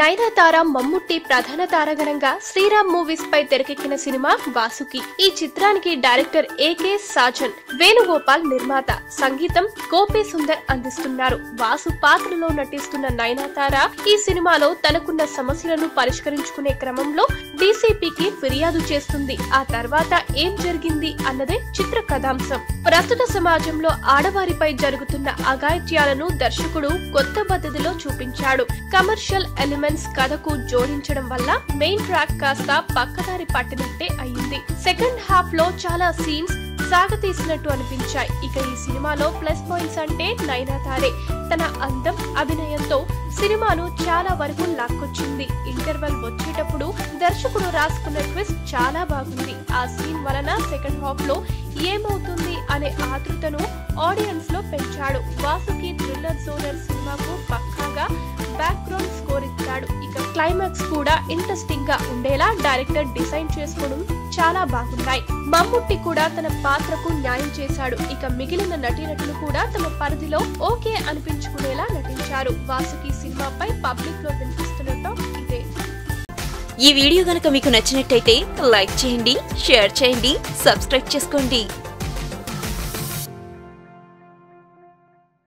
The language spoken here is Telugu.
నయనతార మమ్ముట్టి ప్రధాన తారాగణంగా శ్రీరామ్ మూవీస్ పై తెరకెక్కిన సినిమా వాసుకి. ఈ చిత్రానికి డైరెక్టర్ ఏకే సాజన్, వేణుగోపాల్ నిర్మాత, సంగీతం గోపి సుందర్ అందిస్తున్నారు. వాసు పాత్రలో నటిస్తున్న నయనతార ఈ సినిమాలో తనకున్న సమస్యలను పరిష్కరించుకునే క్రమంలో డీసీపీకి ఫిర్యాదు చేస్తుంది. ఆ తర్వాత ఏం జరిగింది అన్నదే చిత్ర కథాంశం. ప్రస్తుత సమాజంలో ఆడవారిపై జరుగుతున్న అఘాయిత్యాలను దర్శకుడు కొత్త పద్ధతిలో చూపించాడు. కమర్షియల్ ఎలిమెంట్స్ కథకు జోడించడం వల్ల మెయిన్ ట్రాక్ కాస్త పక్కదారి పట్టినట్టే అయింది. సెకండ్ హాఫ్ లో చాలా సీన్స్ సాగతీసినట్టు అనిపించాయి. ఇక ఈ సినిమాలో ప్లస్ పాయింట్స్ అంటే నయనతారే. తన అందం, అభినయంతో సినిమాను చాలా వరకు లాక్కొచ్చింది. ఇంటర్వెల్ వచ్చేటప్పుడు దర్శకుడు రాసుకున్న ట్విస్ట్ చాలా బాగుంది. ఆ సీన్ వలన సెకండ్ హాఫ్ లో ఏమవుతుంది అనే ఆతృతను ఆడియన్స్ లో పెంచాడు. వాసుకి థ్రిల్లర్ జోనర్ సినిమాకు పక్కాగా బ్యాక్గ్రౌండ్ స్కోర్ ఇచ్చాడు. ఇక క్లైమాక్స్ కూడా ఇంట్రెస్టింగ్ గా ఉండేలా డైరెక్టర్ డిజైన్ చేసుకోవడం చాలా బాగున్నాయి. మమ్ముట్టి కూడా తన పాత్రకు న్యాయం చేశాడు. ఇక మిగిలిన నటీనటులు కూడా తమ పరిధిలో ఓకే అనిపించుకునేలా నటించారు. వాసుకి సినిమాపై పబ్లిక్ లో వినిపిస్తున్న టాక్ ఇదే. ఈ వీడియో గనుక మీకు నచ్చినట్టయితే లైక్ చేయండి, షేర్ చేయండి, సబ్స్క్రైబ్ చేసుకోండి.